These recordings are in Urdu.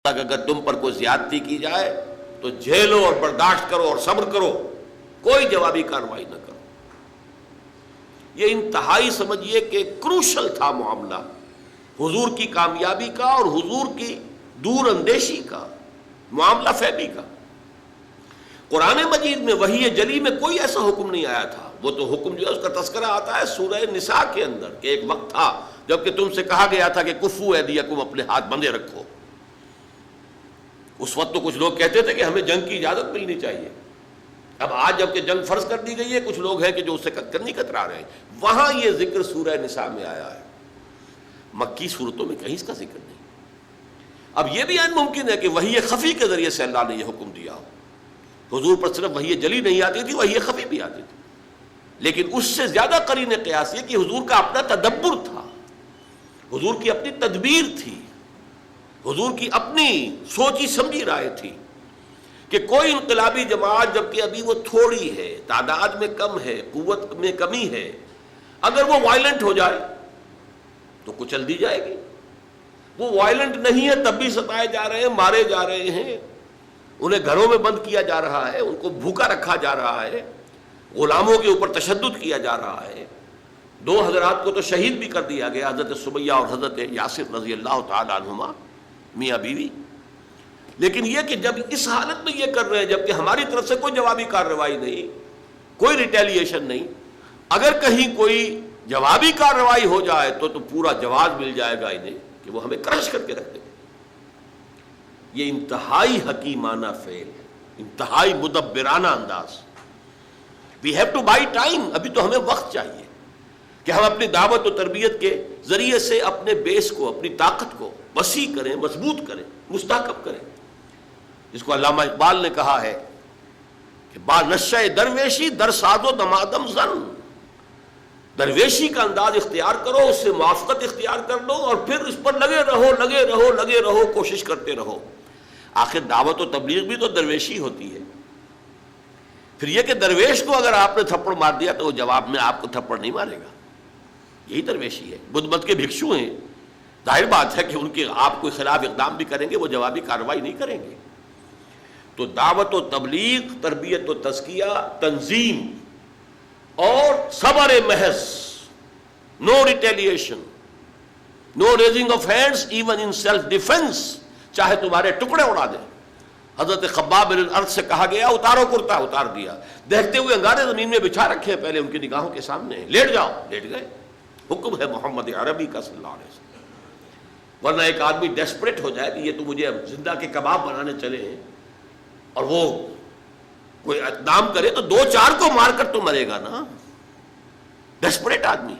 کہ اگر تم پر کوئی زیادتی کی جائے تو جھیلو اور برداشت کرو اور صبر کرو، کوئی جوابی کارروائی نہ کرو۔ یہ انتہائی سمجھیے کہ کروشل تھا معاملہ حضور کی کامیابی کا اور حضور کی دور اندیشی کا، معاملہ فہمی کا۔ قرآن مجید میں وحی جلی میں کوئی ایسا حکم نہیں آیا تھا۔ وہ تو حکم جو ہے اس کا تذکرہ آتا ہے سورہ نساء کے اندر کہ ایک وقت تھا جبکہ تم سے کہا گیا تھا کہ کفو ایدیکم، اپنے ہاتھ بندھے رکھو۔ اس وقت تو کچھ لوگ کہتے تھے کہ ہمیں جنگ کی اجازت ملنی چاہیے۔ اب آج جبکہ جنگ فرض کر دی گئی ہے، کچھ لوگ ہیں کہ جو اس سے کرنی کترا رہے ہیں۔ وہاں یہ ذکر سورہ نساء میں آیا ہے، مکی صورتوں میں کہیں اس کا ذکر نہیں۔ اب یہ بھی عین ممکن ہے کہ وحی خفی کے ذریعے سے اللہ نے یہ حکم دیا ہو۔ حضور پر صرف وحی جلی نہیں آتی تھی، وحی خفی بھی آتی تھی، لیکن اس سے زیادہ قرین قیاس یہ کہ حضور کا اپنا تدبر تھا، حضور کی اپنی تدبیر تھی، حضور کی اپنی سوچی سمجھی رائے تھی کہ کوئی انقلابی جماعت جبکہ ابھی وہ تھوڑی ہے، تعداد میں کم ہے، قوت میں کمی ہے، اگر وہ وائلنٹ ہو جائے تو کچل دی جائے گی۔ وہ وائلنٹ نہیں ہے تب بھی ستائے جا رہے ہیں، مارے جا رہے ہیں، انہیں گھروں میں بند کیا جا رہا ہے، ان کو بھوکا رکھا جا رہا ہے، غلاموں کے اوپر تشدد کیا جا رہا ہے۔ دو حضرات کو تو شہید بھی کر دیا گیا، حضرت سمیہ اور حضرت یاسر رضی اللہ تعالی عنہما، میاں بیوی۔ لیکن یہ کہ جب اس حالت میں یہ کر رہے ہیں جبکہ ہماری طرف سے کوئی جوابی کارروائی نہیں، کوئی ریٹیلیشن نہیں، اگر کہیں کوئی جوابی کارروائی ہو جائے تو پورا جواز مل جائے گا انہیں کہ وہ ہمیں کرش کر کے رکھ دیں۔ یہ انتہائی حکیمانہ فعل، انتہائی مدبرانہ انداز۔ We have to buy time, ابھی تو ہمیں وقت چاہیے کہ ہم اپنی دعوت و تربیت کے ذریعے سے اپنے بیس کو، اپنی طاقت کو وسیع کریں، مضبوط کریں، مستحکم کریں، جس کو علامہ اقبال نے کہا ہے کہ با نشہ درویشی در ساز و دمادم زن۔ درویشی کا انداز اختیار کرو، اس سے موافقت اختیار کر لو اور پھر اس پر لگے رہو، لگے رہو، لگے رہو، کوشش کرتے رہو۔ آخر دعوت و تبلیغ بھی تو درویشی ہوتی ہے۔ پھر یہ کہ درویش کو اگر آپ نے تھپڑ مار دیا تو وہ جواب میں آپ کو تھپڑ نہیں مارے گا، یہی درویشی ہے۔ بدھ مت کے بھکشو ہیں، ظاہر بات ہے کہ ان کے آپ کے خلاف اقدام بھی کریں گے، وہ جوابی کارروائی نہیں کریں گے۔ تو دعوت و تبلیغ، تربیت و تزکیہ، تنظیم اور صبر محض، no retaliation, no raising of hands even in self defence, چاہے تمہارے ٹکڑے اڑا دیں۔ حضرت خباب بن الارض سے کہا گیا اتارو کرتا، اتار دیا۔ دیکھتے ہوئے انگارے زمین میں بچھا رکھے پہلے ان کی نگاہوں کے سامنے، لیٹ جاؤ، لیٹ گئے۔ حکم ہے محمد عربی کا صلی اللہ علیہ وسلم۔ ورنہ ایک آدمی ڈیسپریٹ ہو جائے کہ یہ تو مجھے زندہ کے کباب بنانے چلے ہیں، اور وہ کوئی اقدام کرے تو دو چار کو مار کر تو مرے گا نا، ڈیسپریٹ آدمی۔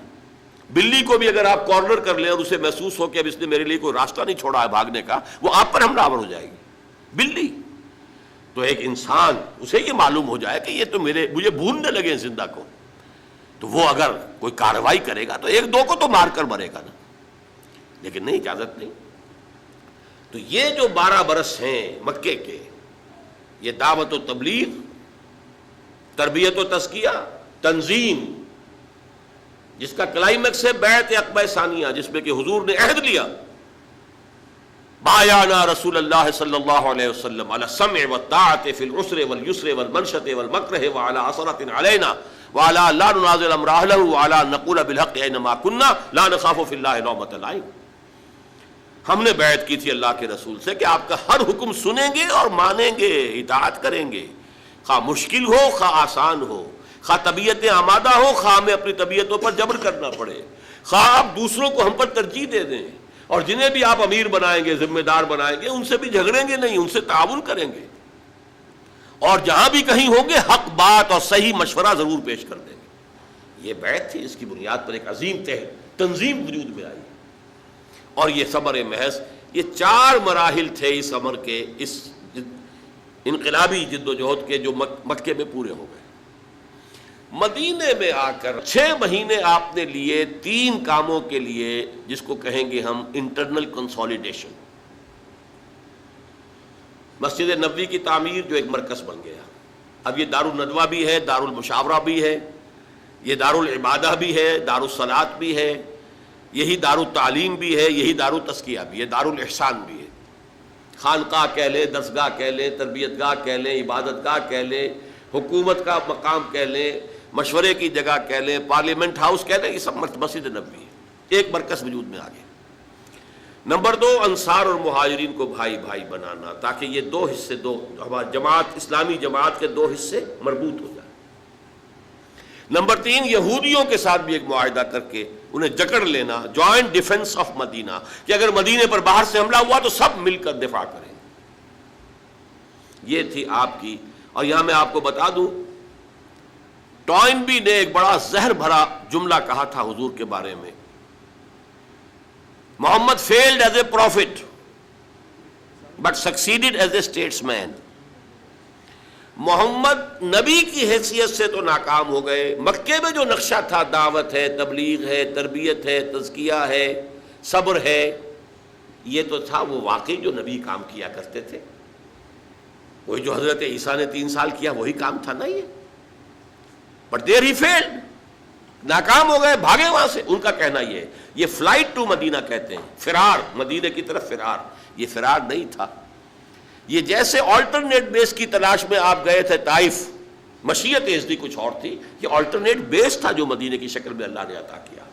بلی کو بھی اگر آپ کارنر کر لیں اور اسے محسوس ہو کہ اب اس نے میرے لیے کوئی راستہ نہیں چھوڑا ہے بھاگنے کا، وہ آپ پر حملہ آور ہو جائے گی، بلی۔ تو ایک انسان، اسے یہ معلوم ہو جائے کہ یہ تو مجھے بھوننے لگے ہیں زندہ کو، تو وہ اگر کوئی کارروائی کرے گا تو ایک دو کو تو مار کر مرے گا نا، لیکن نہیں، اجازت نہیں۔ تو یہ جو 12 برس ہیں مکے کے، یہ دعوت و تبلیغ، تربیت و تزکیہ، تنظیم، جس کا کلائمیکس ہے بیعت عقبہ ثانیہ، جس میں کہ حضور نے عہد لیا، بایعنا رسول اللہ صلی اللہ علیہ وسلم علی السمع والطاعۃ فی العسر والیسر والمنشط والمکرہ وعلی عثرۃ علینا وعلی لا ننازل امر اہلہ وعلی ان نقول بالحق اینما کنا لا نخاف فی اللہ لومۃ لائم۔ ہم نے بیعت کی تھی اللہ کے رسول سے کہ آپ کا ہر حکم سنیں گے اور مانیں گے، اطاعت کریں گے، خواہ مشکل ہو خواہ آسان ہو، خواہ طبیعتیں آمادہ ہو خواہ ہمیں اپنی طبیعتوں پر جبر کرنا پڑے، خواہ آپ دوسروں کو ہم پر ترجیح دے دیں، اور جنہیں بھی آپ امیر بنائیں گے، ذمہ دار بنائیں گے، ان سے بھی جھگڑیں گے نہیں، ان سے تعاون کریں گے، اور جہاں بھی کہیں ہوں گے حق بات اور صحیح مشورہ ضرور پیش کر دیں گے۔ یہ بیعت تھی، اس کی بنیاد پر ایک عظیم تنظیم وجود میں آئی، اور یہ صبر محض، یہ 4 مراحل تھے اس امر کے، اس انقلابی جد و جہد کے، جو مکے میں پورے ہو گئے۔ مدینے میں آ کر 6 مہینے آپ نے لیے 3 کاموں کے لیے، جس کو کہیں گے ہم انٹرنل کنسولیڈیشن۔ مسجد نبوی کی تعمیر جو ایک مرکز بن گیا، اب یہ دار الندوہ بھی ہے، دار المشاورہ بھی ہے، یہ دار العبادہ بھی ہے، دار الصلاۃ بھی ہے، یہی دار التعلیم بھی ہے، یہی دار التزکیہ بھی ہے، دار الاحسان بھی ہے۔ خانقاہ کہہ لیں، درسگاہ کہہ لیں، تربیت گاہ کہہ لیں، عبادت گاہ کہہ لیں، حکومت کا مقام کہہ لیں، مشورے کی جگہ کہہ لیں، پارلیمنٹ ہاؤس کہہ لیں، یہ سب مسجد نبوی ہے، ایک مرکز وجود میں آ گیا۔ نمبر 2، انصار اور مہاجرین کو بھائی بھائی بنانا، تاکہ یہ دو حصے، ہماری جماعت، اسلامی جماعت کے دو حصے مربوط ہو جائیں۔ نمبر 3، یہودیوں کے ساتھ بھی ایک معاہدہ کر کے انہیں جکڑ لینا، جوائنٹ ڈیفنس آف مدینہ، کہ اگر مدینے پر باہر سے حملہ ہوا تو سب مل کر دفاع کریں۔ یہ تھی آپ کی، اور یہاں میں آپ کو بتا دوں، ٹوائنبی نے ایک بڑا زہر بھرا جملہ کہا تھا حضور کے بارے میں، محمد failed as a prophet but succeeded as a statesman۔ محمد نبی کی حیثیت سے تو ناکام ہو گئے، مکے میں جو نقشہ تھا، دعوت ہے، تبلیغ ہے، تربیت ہے، تزکیہ ہے، صبر ہے، یہ تو تھا وہ واقعی جو نبی کام کیا کرتے تھے، وہی جو حضرت عیسیٰ نے 3 سال کیا، وہی کام تھا نا یہ۔ بٹ دیر ہی فیلڈ، ناکام ہو گئے، بھاگے وہاں سے۔ ان کا کہنا یہ ہے، یہ فلائٹ ٹو مدینہ کہتے ہیں، فرار، مدینے کی طرف فرار، یہ فرار نہیں تھا، یہ جیسے آلٹرنیٹ بیس کی تلاش میں آپ گئے تھے طائف، مشیت ازدی کچھ اور تھی، یہ آلٹرنیٹ بیس تھا جو مدینے کی شکل میں اللہ نے عطا کیا،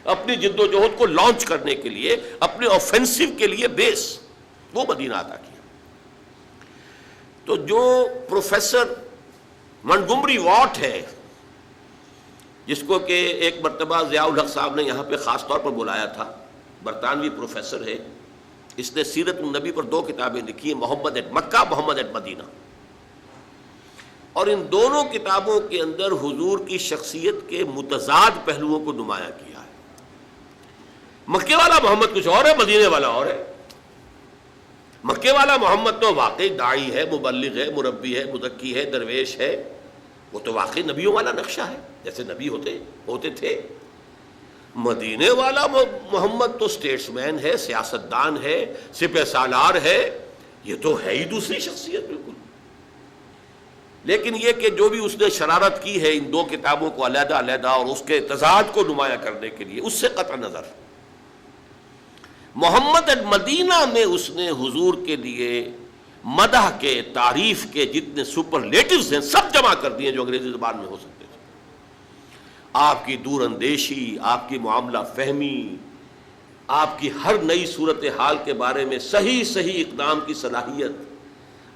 اپنی جد و جہد کو لانچ کرنے کے لیے، اپنے آفینسو کے لیے بیس، وہ مدینہ عطا کیا۔ تو جو پروفیسر منٹگمری واٹ ہے، جس کو کہ ایک مرتبہ ضیاء الحق صاحب نے یہاں پہ خاص طور پر بلایا تھا، برطانوی پروفیسر ہے، اس نے سیرت النبی پر 2 کتابیں لکھی ہیں، محمد at Mecca, Muhammad at Medina, اور ان دونوں کتابوں کے اندر حضور کی شخصیت کے متضاد پہلوؤں کو نمایاں کیا ہے۔ مکے والا محمد کچھ اور ہے، مدینے والا اور ہے۔ مکے والا محمد تو واقعی داعی ہے، مبلغ ہے، مربی ہے، مزکی ہے، درویش ہے، وہ تو واقعی نبیوں والا نقشہ ہے، جیسے نبی ہوتے تھے۔ مدینے والا محمد تو سٹیٹس مین ہے، سیاستدان ہے، سپہ سالار ہے، یہ تو ہے ہی دوسری شخصیت بالکل۔ لیکن یہ کہ جو بھی اس نے شرارت کی ہے ان 2 کتابوں کو علیحدہ علیحدہ اور اس کے تضاد کو نمایاں کرنے کے لیے، اس سے قطع نظر محمد مدینہ میں اس نے حضور کے لیے مدح کے، تعریف کے جتنے سپرلیٹیوز ہیں سب جمع کر دیے جو انگریزی زبان میں ہو سکتے تھے۔ آپ کی دور اندیشی، آپ کی معاملہ فہمی، آپ کی ہر نئی صورتحال کے بارے میں صحیح اقدام کی صلاحیت،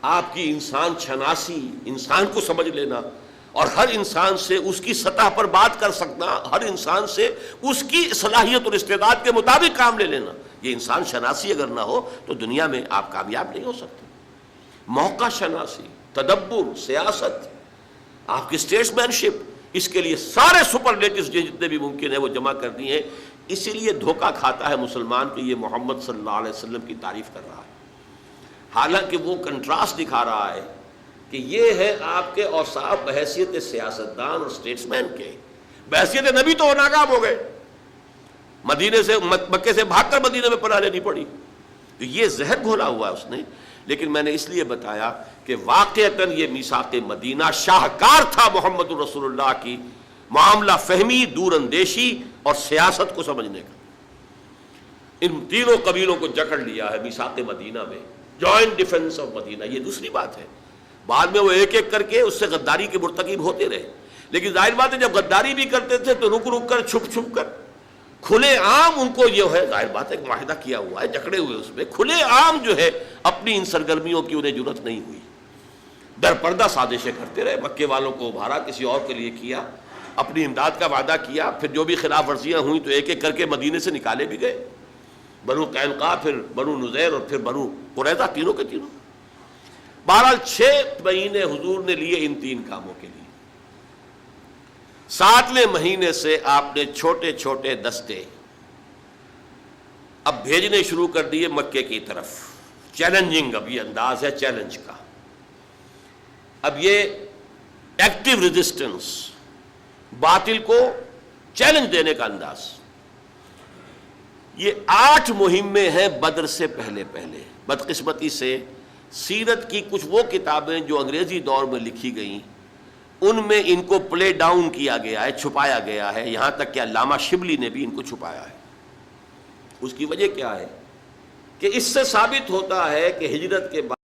آپ کی انسان شناسی، انسان کو سمجھ لینا، اور ہر انسان سے اس کی سطح پر بات کر سکنا، ہر انسان سے اس کی صلاحیت اور استعداد کے مطابق کام لے لینا، یہ انسان شناسی اگر نہ ہو تو دنیا میں آپ کامیاب نہیں ہو سکتے۔ موقع شناسی، تدبر، سیاست، آپ کی اسٹیٹس مین شپ، اس کے لیے سارے سپرلیٹیوز جتنے بھی ممکن ہے وہ جمع کر دیے ہیں۔ اسی لیے دھوکہ کھاتا ہے مسلمان کہ یہ محمد صلی اللہ علیہ وسلم کی تعریف کر رہا ہے، حالانکہ وہ کنٹراسٹ دکھا رہا ہے کہ یہ ہے آپ کے اوصاف بحیثیت سیاستدان اور اسٹیٹس مین کے، بحیثیت نبی تو وہ ناکام ہو گئے، مدینے سے، مکے سے بھاگ کر مدینے میں پناہ لینی پڑی، تو یہ زہر گھولا ہوا ہے اس نے۔ لیکن میں نے اس لیے بتایا کہ واقعتاً یہ میثاق مدینہ شاہکار تھا محمد الرسول اللہ کی معاملہ فہمی، دور اندیشی اور سیاست کو سمجھنے کا۔ ان تینوں قبیلوں کو جکڑ لیا ہے میثاق مدینہ میں، جوائنٹ ڈیفنس آف مدینہ۔ یہ دوسری بات ہے، بعد میں وہ ایک ایک کر کے اس سے غداری کے مرتکب ہوتے رہے، لیکن ظاہر بات ہے جب غداری بھی کرتے تھے تو رک رک کر، چھپ چھپ کر، کھلے عام ان کو یہ ہے، ظاہر بات ہے ایک معاہدہ کیا ہوا ہے، جکڑے ہوئے اس میں، کھلے عام جو ہے اپنی ان سرگرمیوں کی انہیں ضرورت نہیں ہوئی، در پردہ سازشیں کرتے رہے، مکے والوں کو ابھارا، کسی اور کے لیے کیا، اپنی امداد کا وعدہ کیا، پھر جو بھی خلاف ورزیاں ہوئیں تو ایک ایک کر کے مدینے سے نکالے بھی گئے، بنو قینقاع، پھر بنو نذیر اور پھر بنو قریظہ، تینوں کے تینوں۔ بہرحال 6 مہینے حضور نے لیے ان 3 کاموں کے لیے۔ 7ویں مہینے سے آپ نے چھوٹے چھوٹے دستے اب بھیجنے شروع کر دیے مکے کی طرف، چیلنجنگ، اب یہ انداز ہے چیلنج کا، اب یہ ایکٹیو ریزسٹنس، باطل کو چیلنج دینے کا انداز۔ یہ 8 مہمیں ہیں بدر سے پہلے۔ بدقسمتی سے سیرت کی کچھ وہ کتابیں جو انگریزی دور میں لکھی گئیں ان میں ان کو پلے ڈاؤن کیا گیا ہے، چھپایا گیا ہے، یہاں تک کہ علامہ شبلی نے بھی ان کو چھپایا ہے۔ اس کی وجہ کیا ہے؟ کہ اس سے ثابت ہوتا ہے کہ ہجرت کے بعد